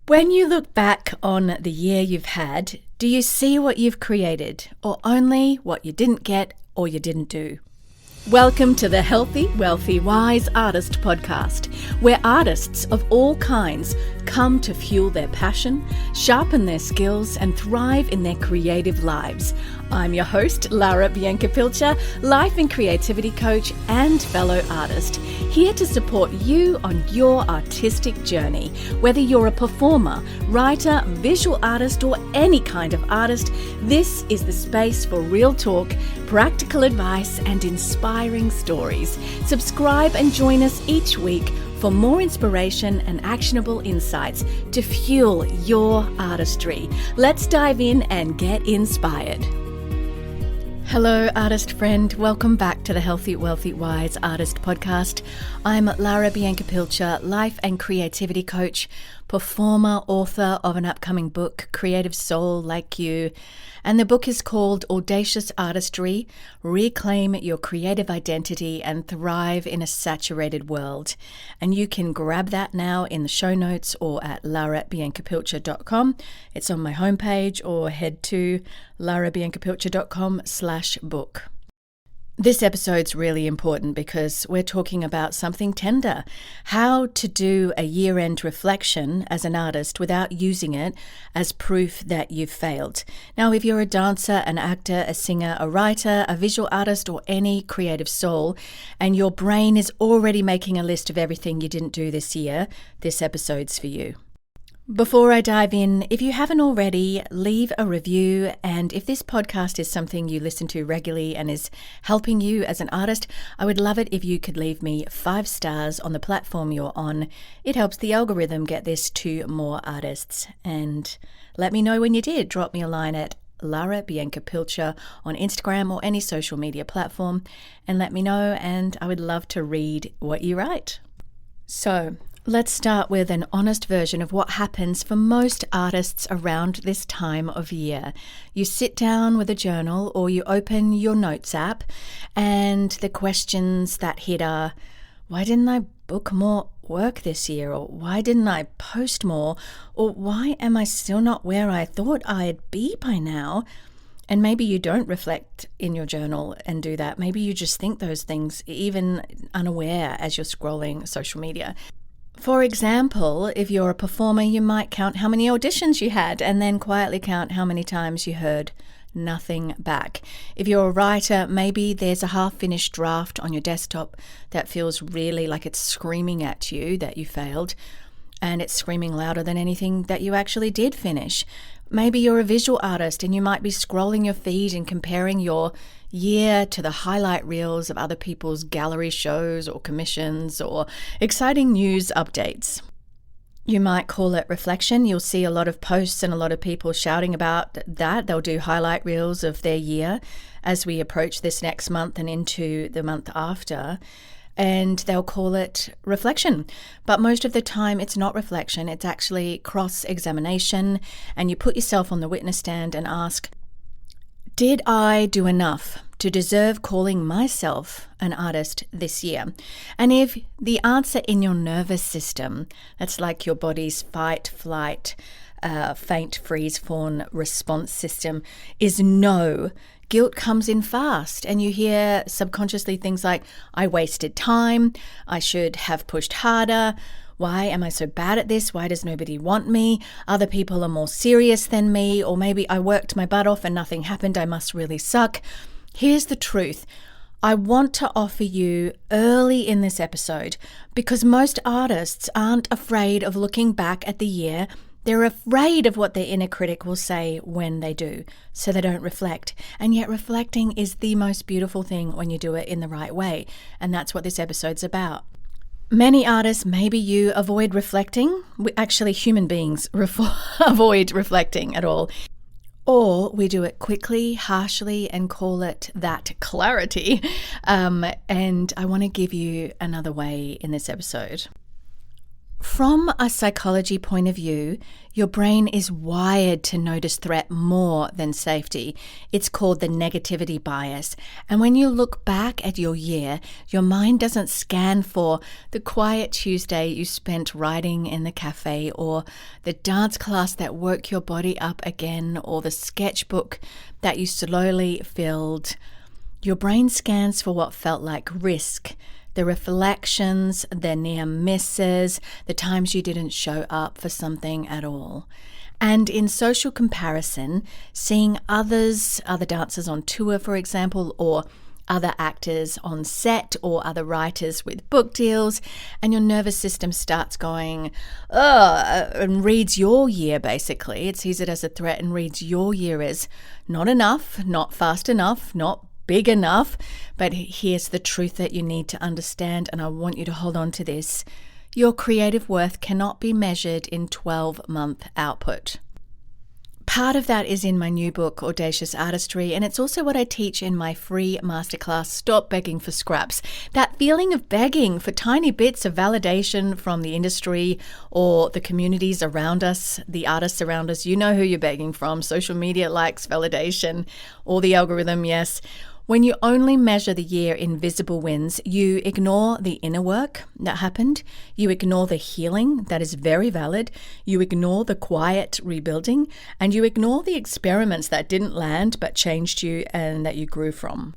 When you look back on the year you've had, do you see what you've created or only what you didn't get or you didn't do? Welcome to the Healthy, Wealthy, Wise Artist podcast, where artists of all kinds come to fuel their passion, sharpen their skills, and thrive in their creative lives. I'm your host, Lara Bianca-Pilcher, life and creativity coach and fellow artist, here to support you on your artistic journey. Whether you're a performer, writer, visual artist, or any kind of artist, this is the space for real talk, practical advice, and inspiring stories. Subscribe and join us each week for more inspiration and actionable insights to fuel your artistry. Let's dive in and get inspired. Hello, artist friend. Welcome back to the Healthy, Wealthy, Wise Artist podcast. I'm Lara Bianca-Pilcher, life and creativity coach, performer, author of an upcoming book, Creative Soul Like You. And the book is called Audacious Artistry, Reclaim Your Creative Identity and Thrive in a Saturated World. And you can grab that now in the show notes or at larabiancapilcher.com. It's on my homepage, or head to larabiancapilcher.com/book. This episode's really important because we're talking about something tender, how to do a year-end reflection as an artist without using it as proof that you've failed. Now, if you're a dancer, an actor, a singer, a writer, a visual artist, or any creative soul, and your brain is already making a list of everything you didn't do this year, this episode's for you. Before I dive in, if you haven't already, leave a review, and if this podcast is something you listen to regularly and is helping you as an artist, I would love it if you could leave me 5 stars on the platform you're on. It helps the algorithm get this to more artists. And let me know when you did. Drop me a line at Lara Bianca-Pilcher on Instagram or any social media platform, and let me know, and I would love to read what you write. So, let's start with an honest version of what happens for most artists around this time of year. You sit down with a journal or you open your notes app, and the questions that hit are, why didn't I book more work this year? Or why didn't I post more? Or why am I still not where I thought I'd be by now? And maybe you don't reflect in your journal and do that. Maybe you just think those things, even unaware as you're scrolling social media. For example, if you're a performer, you might count how many auditions you had and then quietly count how many times you heard nothing back. If you're a writer, maybe there's a half-finished draft on your desktop that feels really like it's screaming at you that you failed, and it's screaming louder than anything that you actually did finish. Maybe you're a visual artist and you might be scrolling your feed and comparing your year to the highlight reels of other people's gallery shows or commissions or exciting news updates. You might call it reflection. You'll see a lot of posts and a lot of people shouting about that. They'll do highlight reels of their year as we approach this next month and into the month after. And they'll call it reflection. But most of the time it's not reflection, it's actually cross-examination, and you put yourself on the witness stand and ask, did I do enough to deserve calling myself an artist this year? And if the answer in your nervous system, that's like your body's fight, flight, faint, freeze, fawn response system, is no, guilt comes in fast, and you hear subconsciously things like, I wasted time, I should have pushed harder, why am I so bad at this? Why does nobody want me? Other people are more serious than me, or maybe I worked my butt off and nothing happened, I must really suck. Here's the truth. I want to offer you early in this episode, because most artists aren't afraid of looking back at the year. They're afraid of what their inner critic will say when they do, so they don't reflect. And yet reflecting is the most beautiful thing when you do it in the right way. And that's what this episode's about. Many artists, maybe you avoid reflecting. Actually, human beings avoid reflecting at all. Or we do it quickly, harshly, and call it that clarity. And I want to give you another way in this episode. From a psychology point of view, your brain is wired to notice threat more than safety. It's called the negativity bias. And when you look back at your year, your mind doesn't scan for the quiet Tuesday you spent writing in the cafe, or the dance class that woke your body up again, or the sketchbook that you slowly filled. Your brain scans for what felt like risk, the reflections, the near misses, the times you didn't show up for something at all. And in social comparison, seeing other dancers on tour, for example, or other actors on set, or other writers with book deals, and your nervous system starts going, and reads your year basically. It sees it as a threat and reads your year as not enough, not fast enough, not big enough. But here's the truth that you need to understand, and I want you to hold on to this. Your creative worth cannot be measured in 12-month output. Part of that is in my new book, Audacious Artistry, and it's also what I teach in my free masterclass, Stop Begging for Scraps. That feeling of begging for tiny bits of validation from the industry or the communities around us, the artists around us. You know who you're begging from. Social media likes, validation, or the algorithm, yes. When you only measure the year in visible wins, you ignore the inner work that happened, you ignore the healing that is very valid, you ignore the quiet rebuilding, and you ignore the experiments that didn't land but changed you and that you grew from.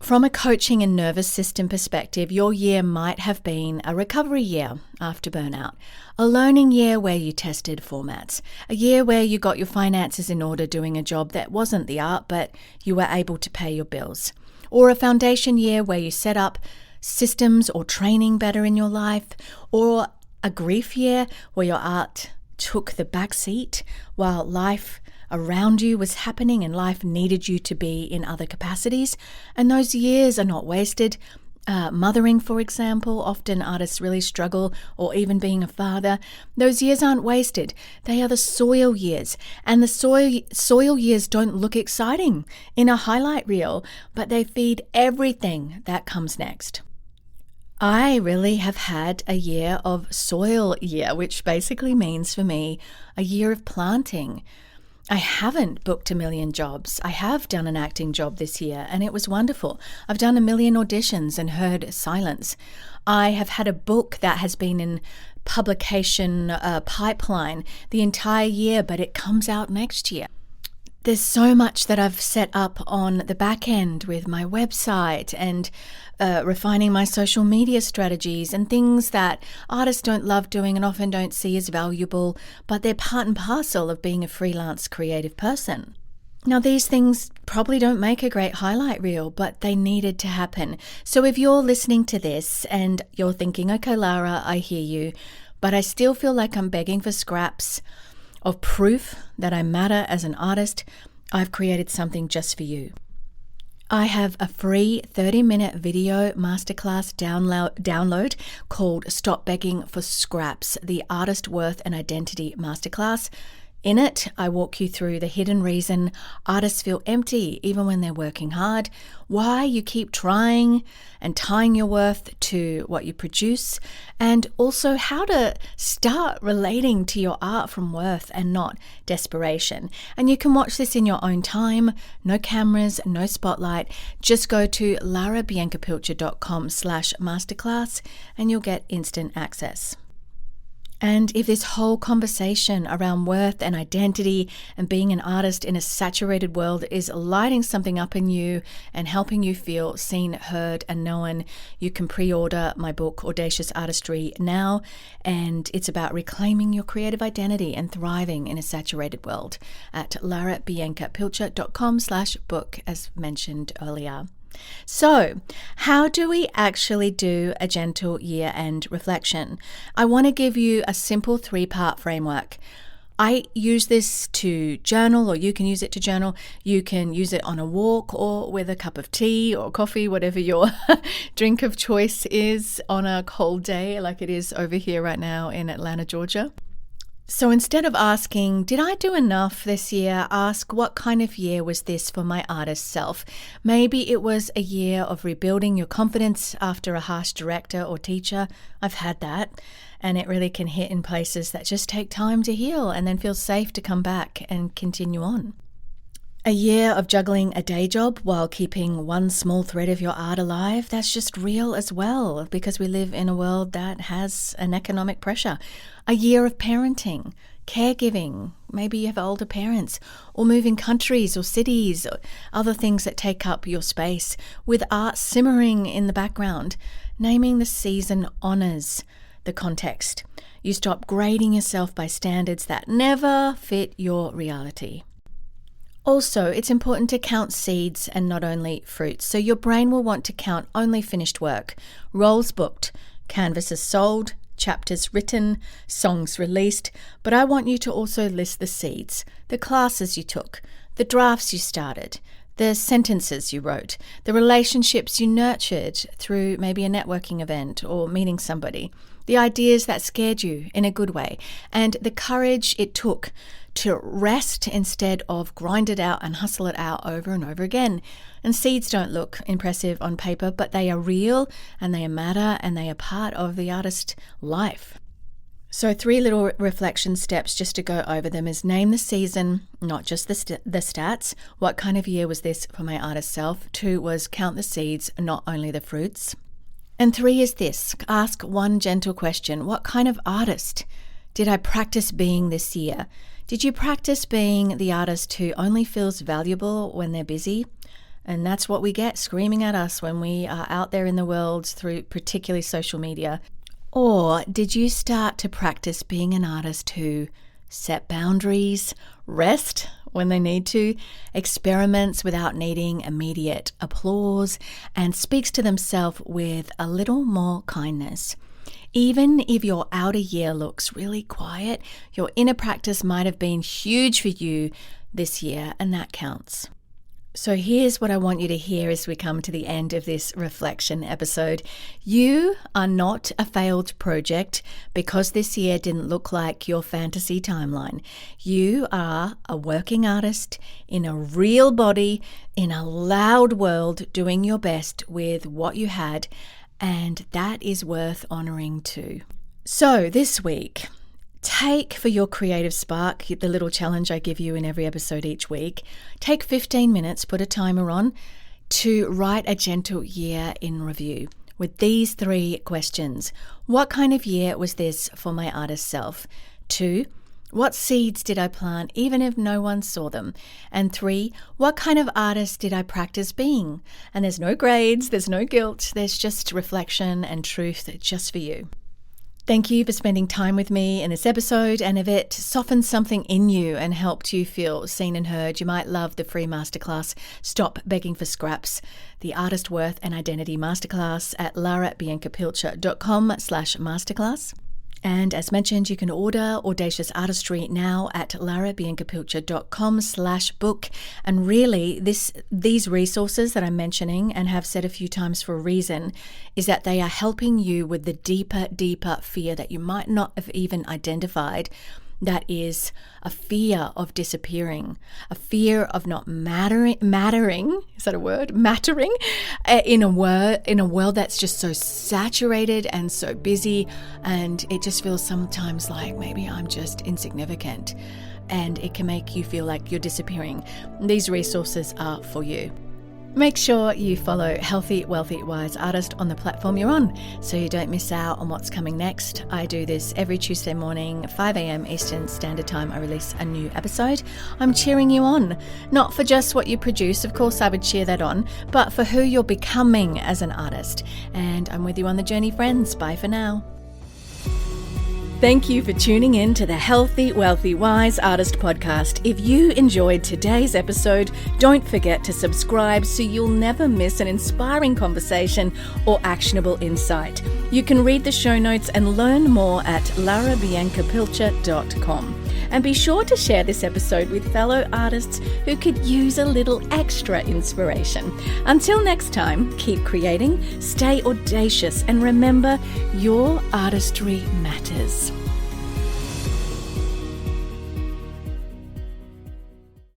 From a coaching and nervous system perspective, your year might have been a recovery year after burnout, a learning year where you tested formats, a year where you got your finances in order doing a job that wasn't the art, but you were able to pay your bills, or a foundation year where you set up systems or training better in your life, or a grief year where your art took the back seat while life around you was happening and life needed you to be in other capacities. And those years are not wasted. Mothering, for example, often artists really struggle, or even being a father. Those years aren't wasted. They are the soil years. And the soil years don't look exciting in a highlight reel, but they feed everything that comes next. I really have had a year of soil year, which basically means for me a year of planting. I haven't booked 1 million jobs. I have done an acting job this year, and it was wonderful. I've done 1 million auditions and heard silence. I have had a book that has been in publication pipeline the entire year, but it comes out next year. There's so much that I've set up on the back end with my website and refining my social media strategies and things that artists don't love doing and often don't see as valuable, but they're part and parcel of being a freelance creative person. Now, these things probably don't make a great highlight reel, but they needed to happen. So if you're listening to this and you're thinking, okay, Lara, I hear you, but I still feel like I'm begging for scraps of proof that I matter as an artist, I've created something just for you. I have a free 30-minute video masterclass download called Stop Begging for Scraps, the Artist Worth and Identity Masterclass. In it, I walk you through the hidden reason artists feel empty even when they're working hard, why you keep trying and tying your worth to what you produce, and also how to start relating to your art from worth and not desperation. And you can watch this in your own time, no cameras, no spotlight. Just go to larabiancapilcher.com/masterclass and you'll get instant access. And if this whole conversation around worth and identity and being an artist in a saturated world is lighting something up in you and helping you feel seen, heard, and known, you can pre-order my book, Audacious Artistry, now. And it's about reclaiming your creative identity and thriving in a saturated world at larabiancapilcher.com/book, as mentioned earlier. So, how do we actually do a gentle year-end reflection? I want to give you a simple 3-part framework. I use this to journal, or you can use it to journal. You can use it on a walk or with a cup of tea or coffee, whatever your drink of choice is on a cold day like it is over here right now in Atlanta, Georgia. So instead of asking, did I do enough this year? Ask, what kind of year was this for my artist self? Maybe it was a year of rebuilding your confidence after a harsh director or teacher. I've had that. and it really can hit in places that just take time to heal and then feel safe to come back and continue on. A year of juggling a day job while keeping one small thread of your art alive, that's just real as well, because we live in a world that has an economic pressure. A year of parenting, caregiving, maybe you have older parents, or moving countries or cities, or other things that take up your space, with art simmering in the background. Naming the season honors the context. You stop grading yourself by standards that never fit your reality. Also, it's important to count seeds and not only fruits. So your brain will want to count only finished work, roles booked, canvases sold, chapters written, songs released. But I want you to also list the seeds, the classes you took, the drafts you started, the sentences you wrote, the relationships you nurtured through maybe a networking event or meeting somebody, the ideas that scared you in a good way, and the courage it took to rest instead of grind it out and hustle it out over and over again. And seeds don't look impressive on paper, but they are real and they matter and they are part of the artist's life. So 3 little reflection steps just to go over them is name the season, not just the stats. What kind of year was this for my artist self? 2 was count the seeds, not only the fruits. And 3 is this, ask one gentle question. What kind of artist did I practice being this year? Did you practice being the artist who only feels valuable when they're busy? And that's what we get screaming at us when we are out there in the world through particularly social media. Or did you start to practice being an artist who set boundaries, rest when they need to, experiments without needing immediate applause, and speaks to themselves with a little more kindness? Even if your outer year looks really quiet, your inner practice might have been huge for you this year, and that counts. So here's what I want you to hear as we come to the end of this reflection episode. You are not a failed project because this year didn't look like your fantasy timeline. You are a working artist in a real body, in a loud world, doing your best with what you had, and that is worth honoring too. So this week, take for your creative spark, the little challenge I give you in every episode each week, take 15 minutes, put a timer on, to write a gentle year in review with these 3 questions. What kind of year was this for my artist self? 2, what seeds did I plant even if no one saw them? And 3, what kind of artist did I practice being? And there's no grades, there's no guilt, there's just reflection and truth just for you. Thank you for spending time with me in this episode, and if it softened something in you and helped you feel seen and heard, you might love the free masterclass, Stop Begging for Scraps, the Artist Worth and Identity Masterclass at larabiancapilcher.com/masterclass. And as mentioned, you can order Audacious Artistry now at larabiancapilcher.com/book. And really, these resources that I'm mentioning and have said a few times for a reason is that they are helping you with the deeper fear that you might not have even identified. That is a fear of disappearing, a fear of not mattering, is that a word? Mattering in a world that's just so saturated and so busy, and it just feels sometimes like maybe I'm just insignificant, and it can make you feel like you're disappearing. These resources are for you. Make sure you follow Healthy, Wealthy, Wise Artist on the platform you're on so you don't miss out on what's coming next. I do this every Tuesday morning, 5 a.m. Eastern Standard Time. I release a new episode. I'm cheering you on, not for just what you produce, of course I would cheer that on, but for who you're becoming as an artist. And I'm with you on the journey, friends. Bye for now. Thank you for tuning in to the Healthy, Wealthy, Wise Artist podcast. If you enjoyed today's episode, don't forget to subscribe so you'll never miss an inspiring conversation or actionable insight. You can read the show notes and learn more at larabiancapilcher.com. And be sure to share this episode with fellow artists who could use a little extra inspiration. Until next time, keep creating, stay audacious, and remember, your artistry matters.